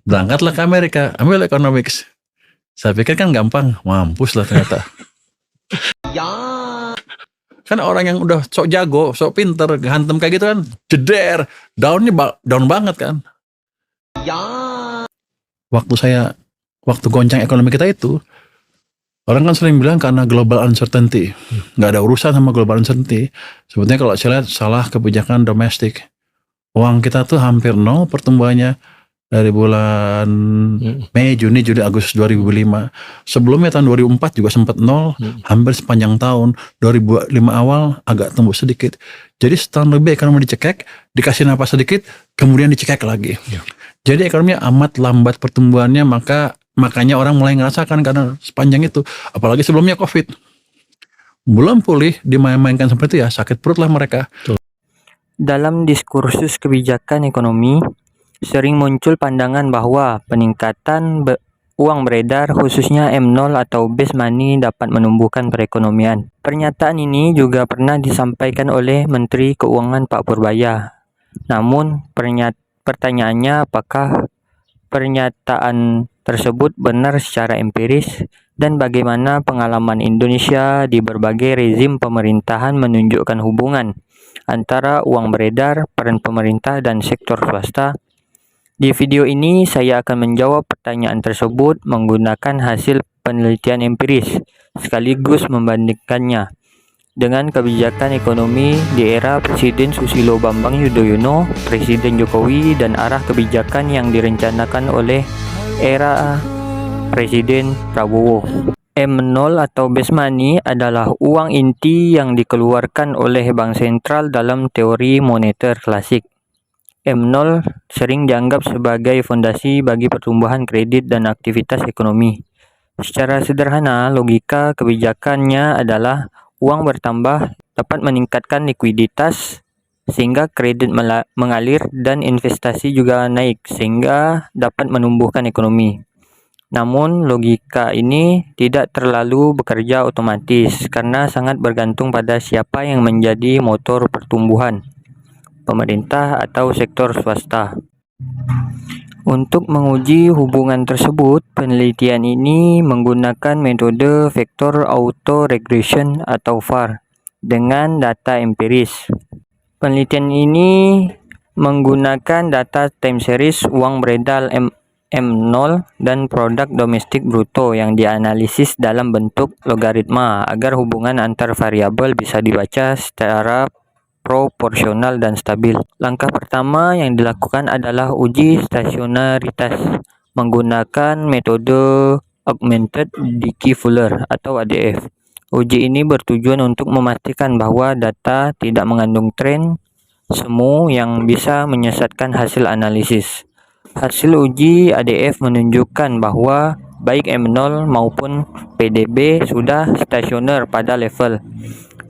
Berangkatlah ke Amerika, ambil economics. Saya pikir kan gampang, mampus lah ternyata. Kan orang yang udah sok jago, sok pinter, hantem kayak gitu kan, jeder, down banget kan. Waktu goncang ekonomi kita itu, orang kan sering bilang karena global uncertainty, nggak ada urusan sama global uncertainty. Sebetulnya kalau saya lihat salah kebijakan domestik. Uang kita tuh hampir nol pertumbuhannya dari bulan Mei, Juni, Juli, Agustus 2005. Sebelumnya tahun 2004 juga sempat nol, hampir sepanjang tahun. 2005 awal agak tumbuh sedikit. Jadi setahun lebih ekonomi dicekek, dikasih napas sedikit, kemudian dicekek lagi. Jadi ekonominya amat lambat pertumbuhannya, makanya orang mulai ngerasakan karena sepanjang itu. Apalagi sebelumnya COVID. Belum pulih, dimain-mainkan seperti itu ya, sakit perut lah mereka. Dalam diskursus kebijakan ekonomi, sering muncul pandangan bahwa peningkatan uang beredar khususnya M0 atau base money dapat menumbuhkan perekonomian. Pernyataan ini juga pernah disampaikan oleh Menteri Keuangan Pak Purbaya. Namun pertanyaannya apakah pernyataan tersebut benar secara empiris dan bagaimana pengalaman Indonesia di berbagai rezim pemerintahan menunjukkan hubungan antara uang beredar, peran pemerintah, dan sektor swasta. Di video ini saya akan menjawab pertanyaan tersebut menggunakan hasil penelitian empiris, sekaligus membandingkannya dengan kebijakan ekonomi di era Presiden Susilo Bambang Yudhoyono, Presiden Jokowi, dan arah kebijakan yang direncanakan oleh era Presiden Prabowo. M0 atau base money adalah uang inti yang dikeluarkan oleh bank sentral dalam teori moneter klasik. M0 sering dianggap sebagai fondasi bagi pertumbuhan kredit dan aktivitas ekonomi. Secara sederhana, logika kebijakannya adalah uang bertambah dapat meningkatkan likuiditas sehingga kredit mengalir dan investasi juga naik sehingga dapat menumbuhkan ekonomi. Namun logika ini tidak terlalu bekerja otomatis karena sangat bergantung pada siapa yang menjadi motor pertumbuhan, pemerintah atau sektor swasta. Untuk menguji hubungan tersebut, penelitian ini menggunakan metode vector auto-regression atau VAR dengan data empiris. Penelitian ini menggunakan data time series uang beredar M0 dan produk domestik bruto yang dianalisis dalam bentuk logaritma agar hubungan antar variabel bisa dibaca secara proporsional dan stabil. Langkah pertama yang dilakukan adalah uji stasionaritas menggunakan metode Augmented Decay Fuller atau ADF. Uji ini bertujuan untuk memastikan bahwa data tidak mengandung tren semu yang bisa menyesatkan hasil analisis. Hasil uji ADF menunjukkan bahwa baik M0 maupun PDB sudah stasioner pada level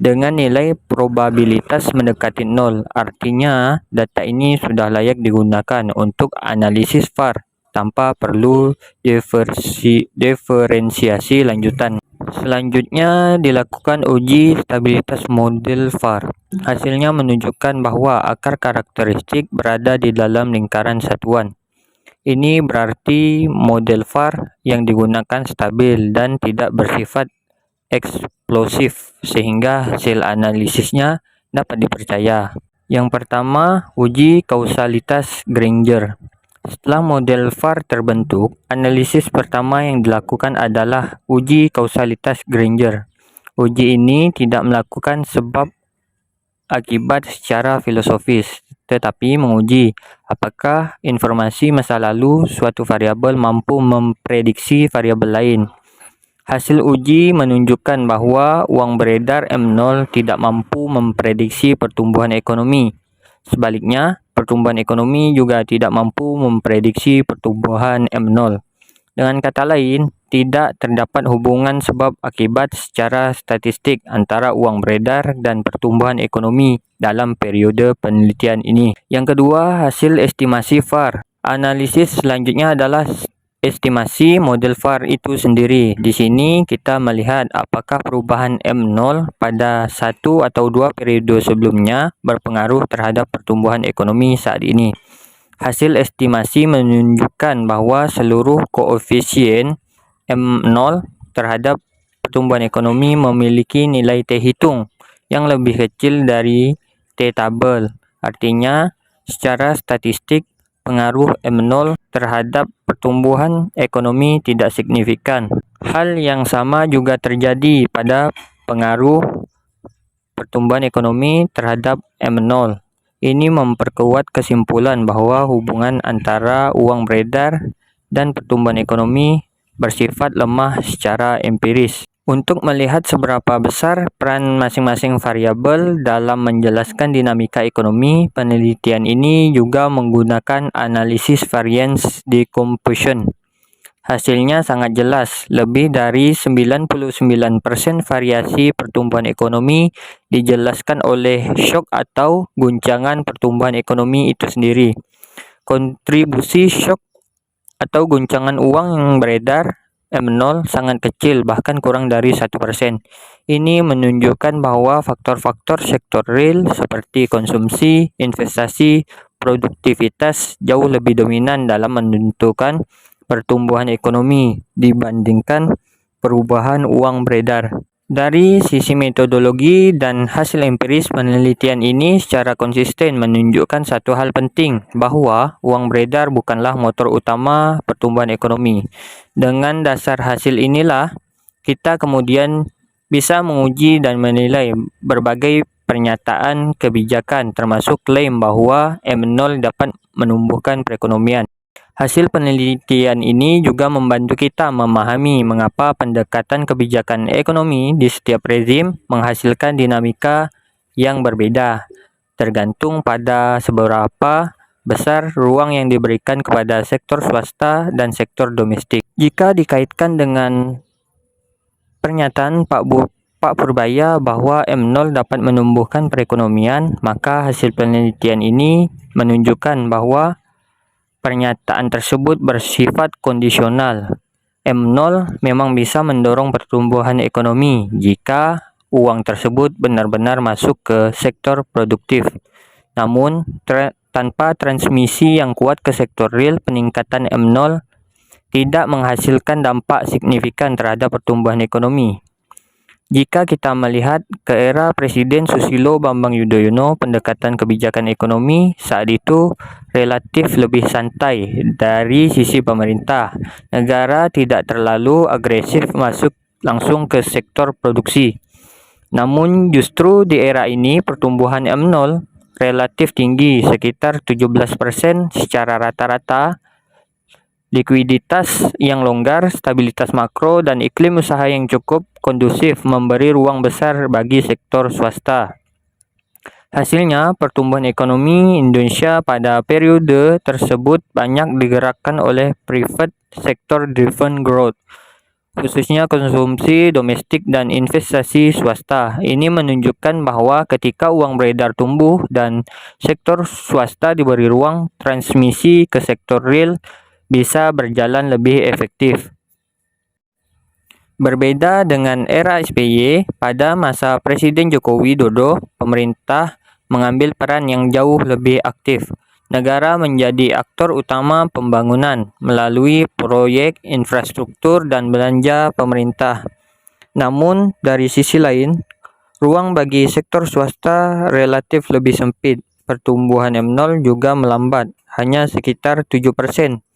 dengan nilai probabilitas mendekati 0. Artinya, data ini sudah layak digunakan untuk analisis VAR tanpa perlu diferensiasi lanjutan. Selanjutnya dilakukan uji stabilitas model VAR. Hasilnya menunjukkan bahwa akar karakteristik berada di dalam lingkaran satuan. Ini berarti model VAR yang digunakan stabil dan tidak bersifat eksplosif sehingga hasil analisisnya dapat dipercaya. Yang pertama, uji kausalitas Granger. Setelah model VAR terbentuk, analisis pertama yang dilakukan adalah uji kausalitas Granger. Uji ini tidak melakukan sebab akibat secara filosofis, tetapi menguji apakah informasi masa lalu suatu variabel mampu memprediksi variabel lain. Hasil uji menunjukkan bahwa uang beredar M0 tidak mampu memprediksi pertumbuhan ekonomi. Sebaliknya, pertumbuhan ekonomi juga tidak mampu memprediksi pertumbuhan M0. Dengan kata lain, tidak terdapat hubungan sebab akibat secara statistik antara uang beredar dan pertumbuhan ekonomi dalam periode penelitian ini. Yang kedua, hasil estimasi VAR. Analisis selanjutnya adalah estimasi model VAR itu sendiri. Di sini kita melihat apakah perubahan M0 pada satu atau dua periode sebelumnya berpengaruh terhadap pertumbuhan ekonomi saat ini. Hasil estimasi menunjukkan bahwa seluruh koefisien M0 terhadap pertumbuhan ekonomi memiliki nilai T hitung yang lebih kecil dari T tabel. Artinya, secara statistik, pengaruh M0 terhadap pertumbuhan ekonomi tidak signifikan. Hal yang sama juga terjadi pada pengaruh pertumbuhan ekonomi terhadap M0. Ini memperkuat kesimpulan bahwa hubungan antara uang beredar dan pertumbuhan ekonomi bersifat lemah secara empiris. Untuk melihat seberapa besar peran masing-masing variabel dalam menjelaskan dinamika ekonomi, penelitian ini juga menggunakan analisis variance decomposition. Hasilnya sangat jelas, lebih dari 99% variasi pertumbuhan ekonomi dijelaskan oleh shock atau guncangan pertumbuhan ekonomi itu sendiri. Kontribusi shock atau guncangan uang yang beredar M0 sangat kecil, bahkan kurang dari 1%. Ini menunjukkan bahwa faktor-faktor sektor real seperti konsumsi, investasi, produktivitas jauh lebih dominan dalam menentukan pertumbuhan ekonomi dibandingkan perubahan uang beredar. Dari sisi metodologi dan hasil empiris, penelitian ini secara konsisten menunjukkan satu hal penting, bahwa uang beredar bukanlah motor utama pertumbuhan ekonomi. Dengan dasar hasil inilah, kita kemudian bisa menguji dan menilai berbagai pernyataan kebijakan, termasuk klaim bahwa M0 dapat menumbuhkan perekonomian. Hasil penelitian ini juga membantu kita memahami mengapa pendekatan kebijakan ekonomi di setiap rezim menghasilkan dinamika yang berbeda, tergantung pada seberapa besar ruang yang diberikan kepada sektor swasta dan sektor domestik. Jika dikaitkan dengan pernyataan Pak Purbaya bahwa M0 dapat menumbuhkan perekonomian, maka hasil penelitian ini menunjukkan bahwa pernyataan tersebut bersifat kondisional. M0 memang bisa mendorong pertumbuhan ekonomi jika uang tersebut benar-benar masuk ke sektor produktif. Namun, tanpa transmisi yang kuat ke sektor real, peningkatan M0 tidak menghasilkan dampak signifikan terhadap pertumbuhan ekonomi. Jika kita melihat ke era Presiden Susilo Bambang Yudhoyono, pendekatan kebijakan ekonomi saat itu relatif lebih santai dari sisi pemerintah. Negara tidak terlalu agresif masuk langsung ke sektor produksi. Namun justru di era ini pertumbuhan M0 relatif tinggi, sekitar 17% secara rata-rata. Likuiditas yang longgar, stabilitas makro, dan iklim usaha yang cukup kondusif memberi ruang besar bagi sektor swasta. Hasilnya, pertumbuhan ekonomi Indonesia pada periode tersebut banyak digerakkan oleh private sector driven growth, khususnya konsumsi domestik dan investasi swasta. Ini menunjukkan bahwa ketika uang beredar tumbuh dan sektor swasta diberi ruang, transmisi ke sektor real bisa berjalan lebih efektif. Berbeda dengan era SBY, pada masa Presiden Joko Widodo, pemerintah mengambil peran yang jauh lebih aktif. Negara menjadi aktor utama pembangunan melalui proyek infrastruktur dan belanja pemerintah. Namun, dari sisi lain, ruang bagi sektor swasta relatif lebih sempit. Pertumbuhan M0 juga melambat, hanya sekitar 7%.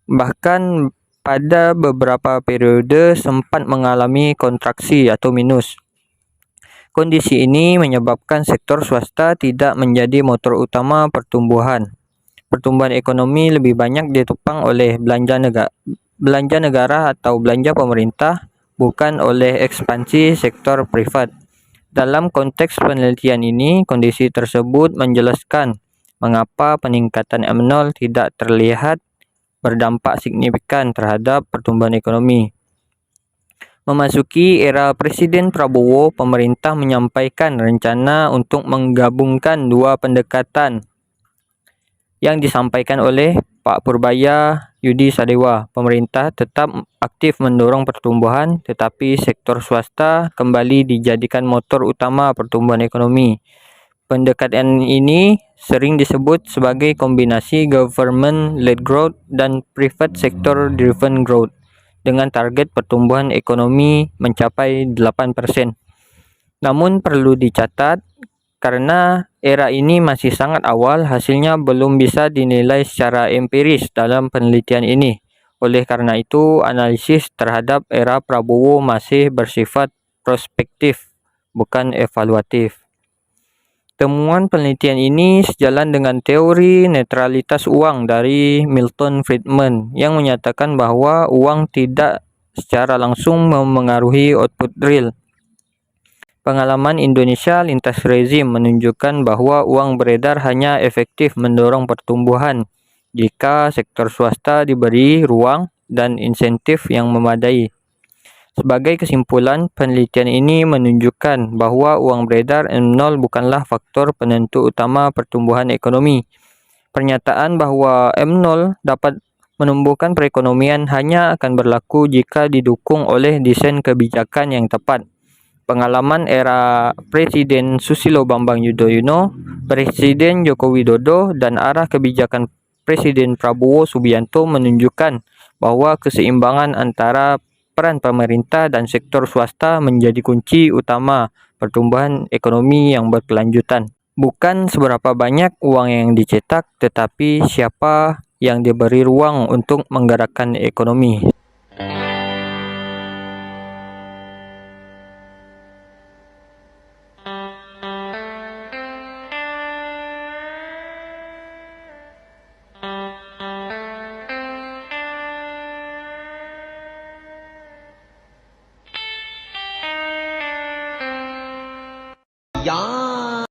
Bahkan pada beberapa periode sempat mengalami kontraksi atau minus. Kondisi ini menyebabkan sektor swasta tidak menjadi motor utama pertumbuhan. Pertumbuhan ekonomi lebih banyak ditopang oleh belanja negara atau belanja pemerintah, bukan oleh ekspansi sektor privat. Dalam konteks penelitian ini, kondisi tersebut menjelaskan mengapa peningkatan M0 tidak terlihat berdampak signifikan terhadap pertumbuhan ekonomi. Memasuki era Presiden Prabowo, pemerintah menyampaikan rencana untuk menggabungkan dua pendekatan yang disampaikan oleh Pak Purbaya Yudi Sadewa. Pemerintah tetap aktif mendorong pertumbuhan, tetapi sektor swasta kembali dijadikan motor utama pertumbuhan ekonomi. Pendekatan ini sering disebut sebagai kombinasi government-led growth dan private sector-driven growth dengan target pertumbuhan ekonomi mencapai 8%. Namun perlu dicatat, karena era ini masih sangat awal, hasilnya belum bisa dinilai secara empiris dalam penelitian ini. Oleh karena itu, analisis terhadap era Prabowo masih bersifat prospektif, bukan evaluatif. Temuan penelitian ini sejalan dengan teori netralitas uang dari Milton Friedman yang menyatakan bahwa uang tidak secara langsung memengaruhi output real. Pengalaman Indonesia lintas rezim menunjukkan bahwa uang beredar hanya efektif mendorong pertumbuhan jika sektor swasta diberi ruang dan insentif yang memadai. Sebagai kesimpulan, penelitian ini menunjukkan bahwa uang beredar M0 bukanlah faktor penentu utama pertumbuhan ekonomi. Pernyataan bahwa M0 dapat menumbuhkan perekonomian hanya akan berlaku jika didukung oleh desain kebijakan yang tepat. Pengalaman era Presiden Susilo Bambang Yudhoyono, Presiden Joko Widodo, dan arah kebijakan Presiden Prabowo Subianto menunjukkan bahwa keseimbangan antara peran pemerintah dan sektor swasta menjadi kunci utama pertumbuhan ekonomi yang berkelanjutan. Bukan seberapa banyak uang yang dicetak, tetapi siapa yang diberi ruang untuk menggerakkan ekonomi. யார்